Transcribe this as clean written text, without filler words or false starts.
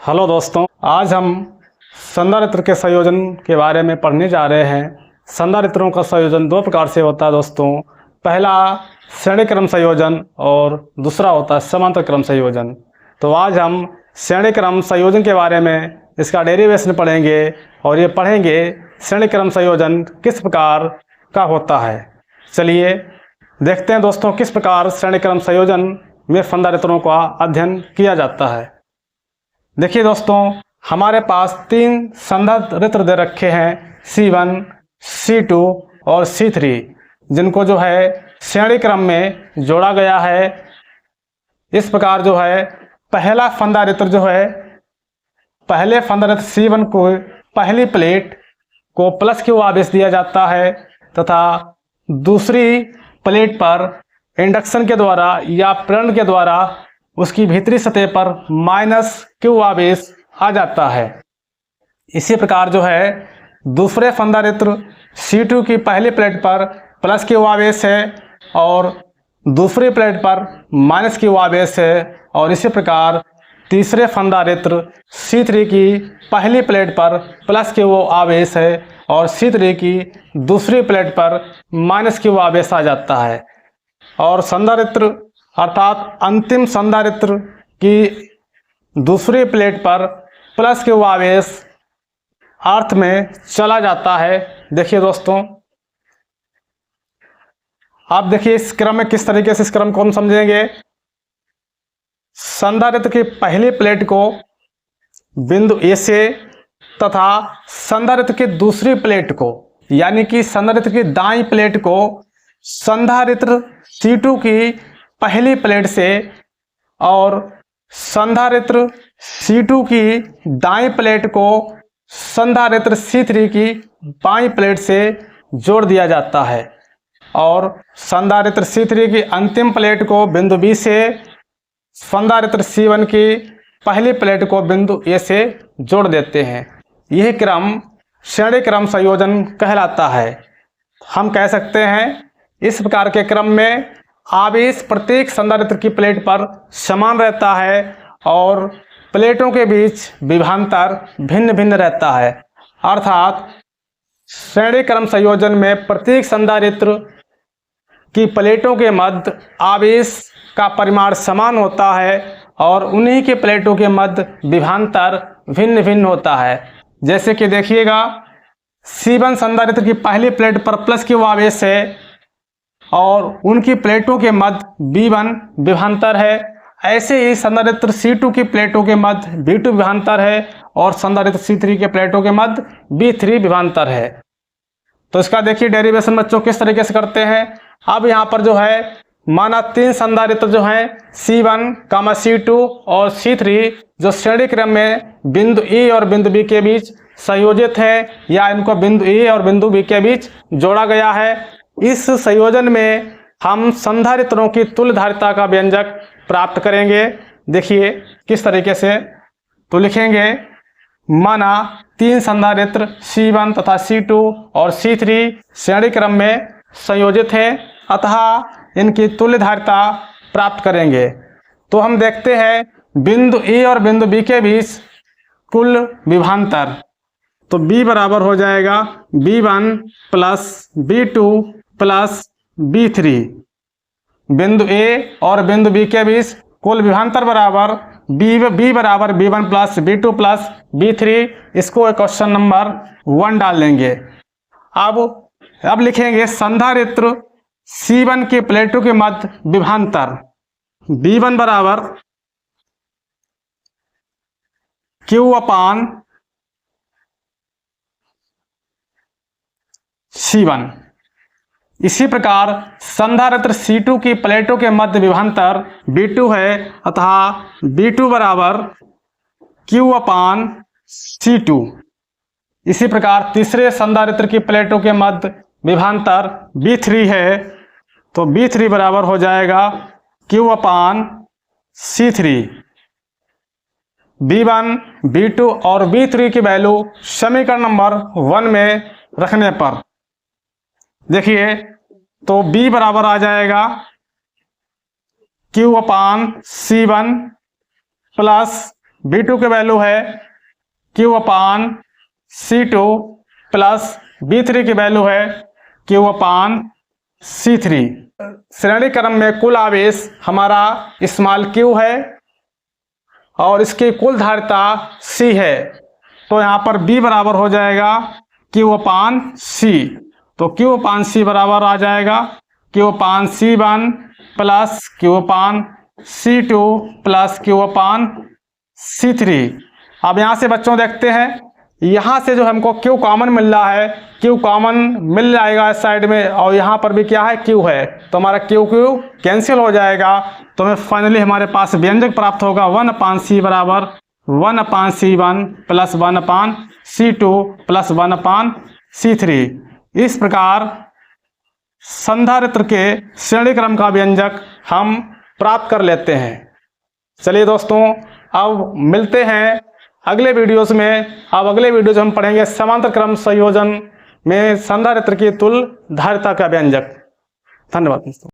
Hello दोस्तों, आज हम संधारित्र के संयोजन के बारे में पढ़ने जा रहे हैं। संधारित्रों का संयोजन दो प्रकार से होता है दोस्तों। पहला श्रेणी क्रम संयोजन और दूसरा होता है समांतर क्रम संयोजन। तो आज हम श्रेणी क्रम संयोजन के बारे में इसका डेरिवेशन पढ़ेंगे और ये पढ़ेंगे श्रेणी क्रम संयोजन किस प्रकार का होता है। चलिए देखते हैं दोस्तों किस प्रकार श्रेणी क्रम संयोजन में संधारित्रों का अध्ययन किया जाता है। देखिए दोस्तों, हमारे पास तीन संधारित्र दे रखे हैं C1, C2 और C3, जिनको जो है श्रेणी क्रम में जोड़ा गया है। इस प्रकार जो है पहला संधारित्र जो है, पहले संधारित्र C1 को पहली प्लेट को प्लस क्यू आवेश दिया जाता है तथा दूसरी प्लेट पर इंडक्शन के द्वारा या प्रेरण के द्वारा उसकी भीतरी सतह पर माइनस क्यू आवेश आ जाता है। इसी प्रकार जो है दूसरे संधारित्र C2 की पहली प्लेट पर प्लस क्यू आवेश है और दूसरी प्लेट पर माइनस क्यू आवेश है। और इसी प्रकार तीसरे संधारित्र C3 की पहली प्लेट पर प्लस क्यू आवेश है और C3 की दूसरी प्लेट पर माइनस क्यू आवेश आ जाता है। और संधारित्र अर्थात अंतिम संधारित्र की दूसरी प्लेट पर प्लस क्यू आवेश अर्थ में चला जाता है। देखिए दोस्तों, आप देखिए इस क्रम में किस तरीके से इस क्रम को हम समझेंगे। संधारित्र की पहली प्लेट को बिंदु ए से तथा संधारित्र की दूसरी प्लेट को यानी कि संधारित्र की दाईं प्लेट को संधारित्र C2 की पहली प्लेट से और संधारित्र C2 की दाईं प्लेट को संधारित्र C3 की बाईं प्लेट से जोड़ दिया जाता है और संधारित्र C3 की अंतिम प्लेट को बिंदु B से संधारित्र C1 की पहली प्लेट को बिंदु A से जोड़ देते हैं। यह क्रम श्रेणी क्रम संयोजन कहलाता है। हम कह सकते हैं इस प्रकार के क्रम में आवेश प्रत्येक संधारित्र की प्लेट पर समान रहता है और प्लेटों के बीच विभवांतर भिन्न भिन्न रहता है। अर्थात श्रेणी क्रम संयोजन में प्रत्येक संधारित्र की प्लेटों के मध्य आवेश का परिमाण समान होता है और उन्हीं के प्लेटों के मध्य विभवांतर भिन्न भिन्न होता है। जैसे कि देखिएगा, C1 संधारित्र की पहली प्लेट पर प्लस क्यू आवेश है और उनकी प्लेटों के मध्य B1 विभवांतर है। ऐसे ही संधारित्र C2 की प्लेटों के मध्य B2 विभवांतर है और संधारित्र C3 के प्लेटों के मध्य B3 विभवांतर है। तो इसका देखिए डेरिवेशन बच्चों किस तरीके से करते हैं। अब यहाँ पर जो है माना तीन संधारित्र जो हैं C1, C2 और C3 जो श्रेणी क्रम में बिंदु E और बिंदु B के बीच संयोजित है या इनको बिंदु E और बिंदु B के बीच जोड़ा गया है। इस संयोजन में हम संधारित्रों की तुल्यधारिता का व्यंजक प्राप्त करेंगे। देखिए किस तरीके से, तो लिखेंगे माना तीन संधारित्र C1 तथा C2 और C3 श्रेणी क्रम में संयोजित हैं, अतः इनकी तुल्यधारिता प्राप्त करेंगे। तो हम देखते हैं बिंदु E और बिंदु B के बीच कुल विभवांतर, तो B बराबर हो जाएगा B1 plus B2 plus B3। बिंदु A और बिंदु B के बीच कुल विभवांतर बराबर B बराबर B1 plus B2 plus B3। इसको क्वेश्चन नंबर 1 डाल लेंगे। अब लिखेंगे संधारित्र C1 के प्लेटों के मध्य विभवांतर B1 बराबर Q अपान C1। इसी प्रकार संधारित्र C2 की प्लेटों के मध्य विभवांतर B2 है, अतः B2 बराबर Q अपान C2। इसी प्रकार तीसरे संधारित्र की प्लेटों के मध्य विभवांतर B3 है, तो B3 बराबर हो जाएगा Q अपान C3। B1, B2 और B3 की वैल्यू समीकरण नंबर 1 में रखने पर देखिए तो B बराबर आ जाएगा Q अपान C1 प्लस B2 की वैल्यू है Q/C2 प्लस B3 की वैल्यू है Q/C3। श्रेणी क्रम में कुल आवेश हमारा स्मॉल q है और इसकी कुल धारिता C है, तो यहाँ पर B बराबर हो जाएगा Q/C। तो Q/C बराबर आ जाएगा Q/C1 plus Q/C2 plus Q/C3। अब यहाँ से बच्चों देखते हैं, यहाँ से जो हमको Q कॉमन मिल रहा है, Q कॉमन मिल जाएगा इस साइड में, और यहाँ पर भी क्या है Q है, तो हमारा Q कैंसिल हो जाएगा। तो हमें फाइनली हमारे पास व्यंजक प्राप्त होगा 1/C बराबर 1/C1 plus 1/C2 plus 1/C3। इस प्रकार संधारित्र के श्रेणी क्रम का व्यंजक हम प्राप्त कर लेते हैं। चलिए दोस्तों, अब मिलते हैं अगले वीडियोस में। अब अगले वीडियोस हम पढ़ेंगे समांतर क्रम संयोजन में संधारित्र की तुल्य धारिता का व्यंजक। धन्यवाद दोस्तों।